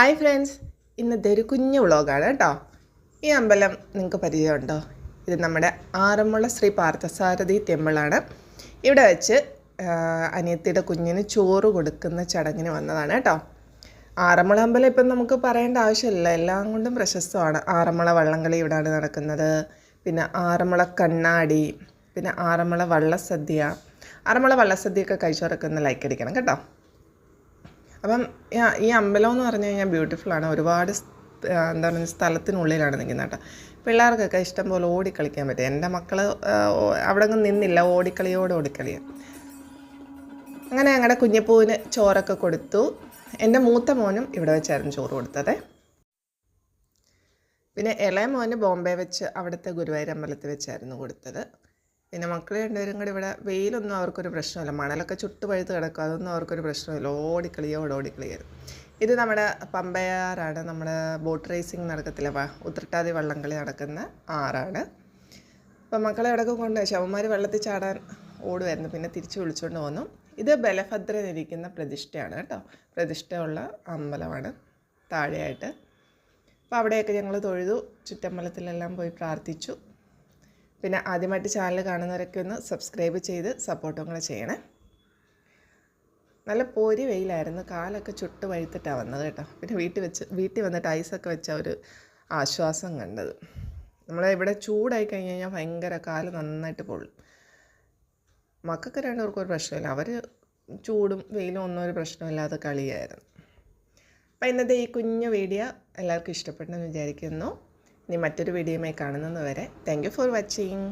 Hi friends, ഇന്നത്തെ ഒരു കുഞ്ഞു വ്ളോഗാണ് കേട്ടോ. ഈ അമ്പലം നിങ്ങൾക്ക് പരിചയമുണ്ടോ? ഇത് നമ്മുടെ ആറന്മുള ശ്രീ പാർത്ഥസാരഥി ടെമ്പിളാണ്. ഇവിടെ വെച്ച് അനിയത്തിയുടെ കുഞ്ഞിന് ചോറ് കൊടുക്കുന്ന ചടങ്ങിന് വന്നതാണ് കേട്ടോ. ആറന്മുള അമ്പലം ഇപ്പം നമുക്ക് പറയേണ്ട ആവശ്യമില്ല, എല്ലാം കൊണ്ടും പ്രശസ്തമാണ്. ആറന്മുള വള്ളംകളി ഇവിടെയാണ് നടക്കുന്നത്. പിന്നെ ആറന്മുള കണ്ണാടി, പിന്നെ ആറന്മുള വള്ളസദ്യ. ആറന്മുള വള്ളസദ്യയൊക്കെ കഴിച്ചവരൊക്കെ ലൈക്ക് അടിക്കണം കേട്ടോ. അപ്പം ഈ അമ്പലം എന്ന് പറഞ്ഞു കഴിഞ്ഞാൽ ബ്യൂട്ടിഫുള്ളാണ്. ഒരുപാട് എന്താ പറയുക, സ്ഥലത്തിനുള്ളിലാണ് നിൽക്കുന്നത് കേട്ടോ. പിള്ളേർക്കൊക്കെ ഇഷ്ടം പോലെ ഓടിക്കളിക്കാൻ പറ്റും. എൻ്റെ മക്കൾ അവിടെ ഒന്നും നിന്നില്ല, ഓടിക്കളിയാണ്. അങ്ങനെ ഞങ്ങളുടെ കുഞ്ഞപ്പൂവിന് ചോറൊക്കെ കൊടുത്തു. എൻ്റെ മൂത്ത മോനും ഇവിടെ വെച്ചായിരുന്നു ചോറ് കൊടുത്തത്. പിന്നെ ഇളയ മോന് ബോംബെ വെച്ച് അവിടുത്തെ ഗുരുവായൂർ അമ്പലത്തിൽ വെച്ചായിരുന്നു കൊടുത്തത്. പിന്നെ മക്കൾ രണ്ടുപേരും കൂടി ഇവിടെ, വെയിലൊന്നും അവർക്കൊരു പ്രശ്നമില്ല, മണലൊക്കെ ചുട്ട് പഴുത്ത് കിടക്കും, അതൊന്നും അവർക്കൊരു പ്രശ്നമില്ല. ഓടിക്കളിയായിരുന്നു. ഇത് നമ്മുടെ പമ്പയാറാണ്. നമ്മുടെ ബോട്ട് റേസിങ് നടക്കത്തില്ല, ഉത്രട്ടാതി വള്ളംകളി നടക്കുന്ന ആറാണ്. അപ്പം മക്കളെ ഇടയ്ക്ക് കൊണ്ട് ശവന്മാർ വെള്ളത്തിൽ ചാടാൻ ഓടുമായിരുന്നു, പിന്നെ തിരിച്ച് വിളിച്ചുകൊണ്ട് വന്നു. ഇത് ബലഭദ്രനിരിക്കുന്ന പ്രതിഷ്ഠയാണ് കേട്ടോ. പ്രതിഷ്ഠയുള്ള അമ്പലമാണ് താഴെയായിട്ട്. അപ്പോൾ അവിടെയൊക്കെ ഞങ്ങൾ തൊഴുതു, ചുറ്റമ്പലത്തിലെല്ലാം പോയി പ്രാർത്ഥിച്ചു. പിന്നെ ആദ്യമായിട്ട് ചാനൽ കാണുന്നവരൊക്കെ ഒന്ന് സബ്സ്ക്രൈബ് ചെയ്ത് സപ്പോർട്ടും കൂടെ ചെയ്യണേ. നല്ല പൊരി വെയിലായിരുന്നു, കാലൊക്കെ ചുട്ട് വഴുത്തിട്ടാണ് വന്നത് കേട്ടോ. പിന്നെ വീട്ടിൽ വന്നിട്ട് ഐസൊക്കെ വെച്ച ഒരു ആശ്വാസം കണ്ടത്. ഇവിടെ ചൂടായി കഴിഞ്ഞ് കഴിഞ്ഞാൽ ഭയങ്കര കാല് നന്നായിട്ട് പൊള്ളും. മക്കൾക്ക് രണ്ടുപേർക്കും ഒരു പ്രശ്നമില്ല, അവർ ചൂടും വെയിലും ഒന്നും ഒരു പ്രശ്നമില്ലാതെ കളിയായിരുന്നു. അപ്പോൾ ഇന്നത്തെ ഈ കുഞ്ഞു വീഡിയോ എല്ലാവർക്കും ഇഷ്ടപ്പെട്ടെന്ന് വിചാരിക്കുന്നു. ഇനി മറ്റൊരു വീഡിയോയുമായി കാണുന്നത് വരെ താങ്ക് യു ഫോർ വാച്ചിങ്.